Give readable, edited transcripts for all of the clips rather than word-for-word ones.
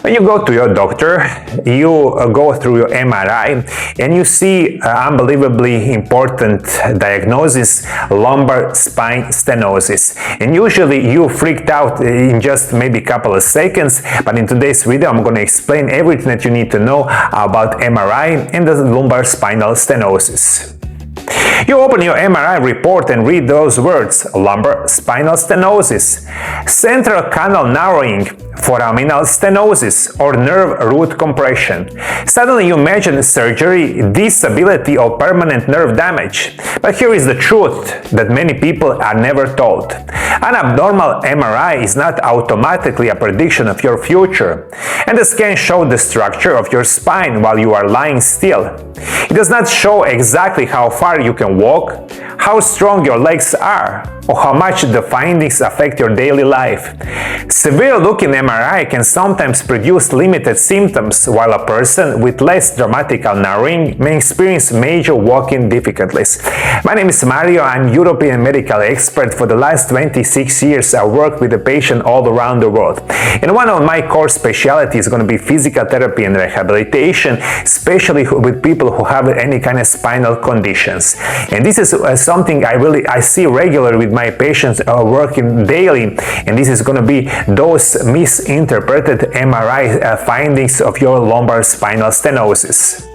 When you go to your doctor, you go through your MRI and you see unbelievably important diagnosis, lumbar spine stenosis. And usually you freaked out in just maybe a couple of seconds, but in today's video I'm going to explain everything that you need to know about MRI and the lumbar spinal stenosis. You open your MRI report and read those words: lumbar spinal stenosis, central canal narrowing, foraminal stenosis, or nerve root compression. Suddenly you imagine surgery, disability, or permanent nerve damage. But here is the truth that many people are never told. An abnormal MRI is not automatically a prediction of your future, and the scan shows the structure of your spine while you are lying still. It does not show exactly how far you can walk, how strong your legs are, or how much the findings affect your daily life. Severe-looking MRI can sometimes produce limited symptoms, while a person with less dramatic narrowing may experience major walking difficulties. My name is Mario. I'm a European medical expert. For the last 26 years, I worked with the patient all around the world. And one of my core specialties is going to be physical therapy and rehabilitation, especially with people who have any kind of spinal conditions. And this is something I see regularly with my patients working daily, and this is going to be those misinterpreted MRI findings of your lumbar spinal stenosis.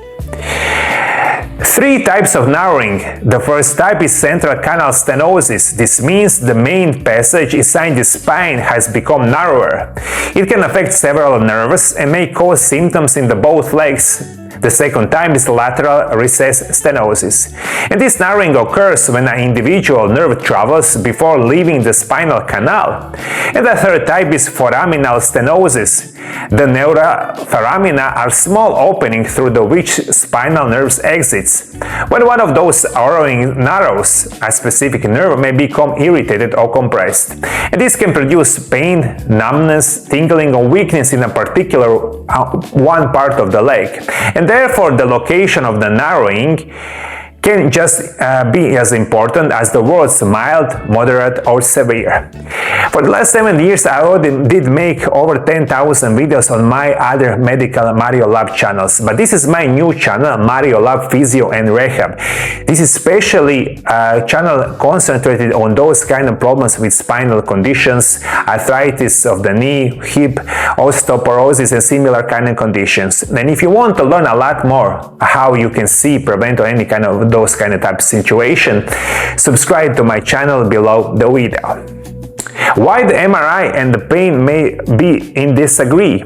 Three types of narrowing. The first type is central canal stenosis. This means the main passage inside the spine has become narrower. It can affect several nerves and may cause symptoms in both legs. The second type is lateral recess stenosis, and this narrowing occurs when an individual nerve travels before leaving the spinal canal. And the third type is foraminal stenosis. The neura foramina are small openings through which spinal nerves exits. When one of those openings narrows, a specific nerve may become irritated or compressed. And this can produce pain, numbness, tingling, or weakness in a particular one part of the leg. And therefore, the location of the narrowing can just be as important as the words mild, moderate, or severe. For the last 7 years, I already did make over 10,000 videos on my other medical Mario Lab channels, but this is my new channel, Mario Lab Physio and Rehab. This is especially a channel concentrated on those kind of problems with spinal conditions, arthritis of the knee, hip, osteoporosis, and similar kind of conditions. And if you want to learn a lot more how you can see, prevent, or any kind of those kind of type of situation, subscribe to my channel below the video. Why the MRI and the pain may be in disagree?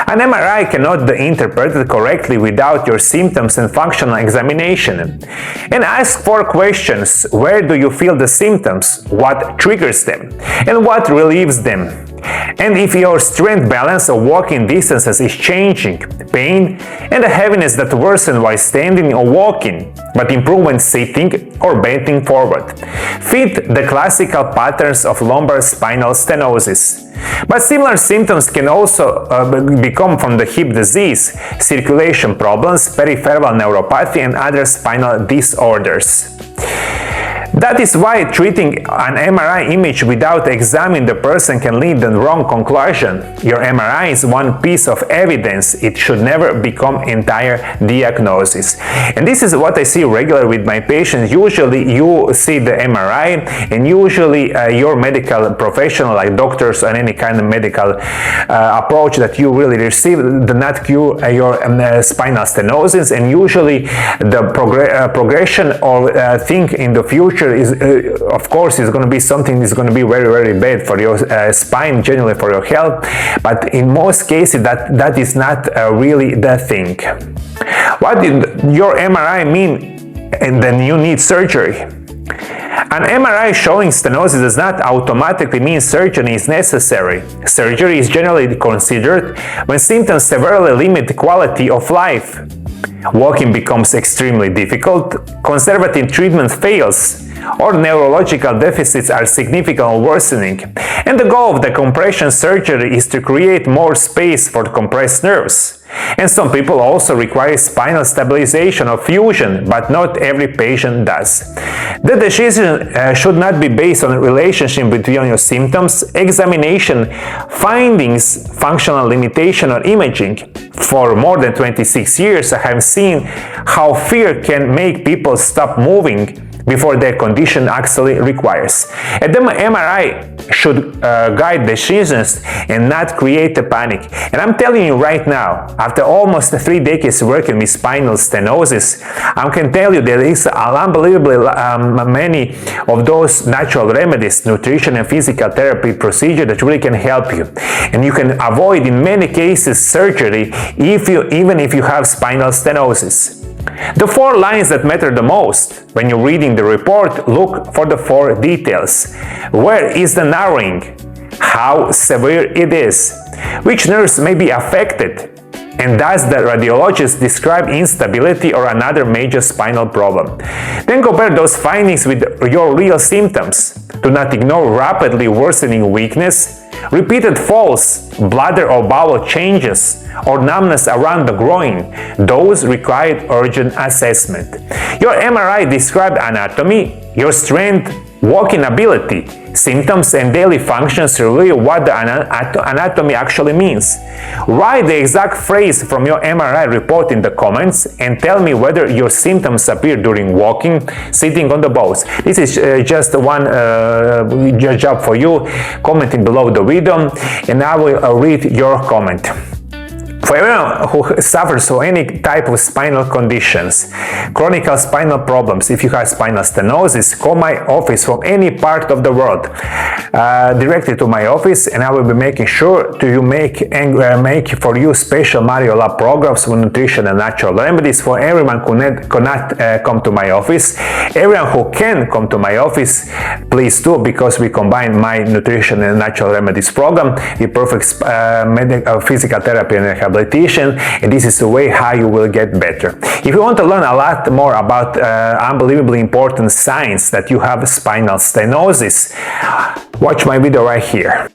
An MRI cannot be interpreted correctly without your symptoms and functional examination. And ask 4 questions. Where do you feel the symptoms? What triggers them? And what relieves them? And if your strength balance or walking distances is changing, pain and the heaviness that worsen while standing or walking, but improve when sitting or bending forward, fit the classical patterns of lumbar spinal stenosis. But similar symptoms can also become from the hip disease, circulation problems, peripheral neuropathy, and other spinal disorders. That is why treating an MRI image without examining the person can lead to the wrong conclusion. Your MRI is one piece of evidence. It should never become entire diagnosis. And this is what I see regularly with my patients. Usually you see the MRI, and usually your medical professional like doctors or any kind of medical approach that you really receive do not cure your spinal stenosis, and usually the progression or thing in the future is of course is going to be something that's going to be very, very bad for your spine, generally for your health, but in most cases that is not really the thing. What did your MRI mean and then you need surgery? An MRI showing stenosis does not automatically mean surgery is necessary. Surgery is generally considered when symptoms severely limit the quality of life. Walking becomes extremely difficult, conservative treatment fails, or neurological deficits are significantly worsening. And the goal of the compression surgery is to create more space for compressed nerves. And some people also require spinal stabilization or fusion, but not every patient does. The decision should not be based on a relationship between your symptoms, examination, findings, functional limitation, or imaging. For more than 26 years, I have seen how fear can make people stop moving before their condition actually requires. And the MRI should guide decisions and not create a panic. And I'm telling you right now, after almost 3 decades working with spinal stenosis, I can tell you there is unbelievably many of those natural remedies, nutrition and physical therapy procedure that really can help you. And you can avoid in many cases surgery even if you have spinal stenosis. The 4 lines that matter the most when you're reading the report, look for the 4 details. Where is the narrowing? How severe it is? Which nerves may be affected? And does the radiologist describe instability or another major spinal problem? Then compare those findings with your real symptoms. Do not ignore rapidly worsening weakness, repeated falls, bladder or bowel changes, or numbness around the groin. Those require urgent assessment. Your MRI described anatomy, your strength, walking ability, symptoms, and daily functions reveal what the anatomy actually means. Write the exact phrase from your MRI report in the comments and tell me whether your symptoms appear during walking, sitting on the boats. This is just one job for you, commenting below the video, and I will read your comment. For everyone who suffers from any type of spinal conditions, chronic spinal problems, if you have spinal stenosis, call my office from any part of the world, directly to my office, and I will be making sure to make for you special Mario Lab programs for nutrition and natural remedies for everyone who cannot come to my office. Everyone who can come to my office, please do, because we combine my nutrition and natural remedies program with perfect physical therapy and rehabilitation. And this is the way how you will get better. If you want to learn a lot more about unbelievably important signs that you have spinal stenosis, watch my video right here.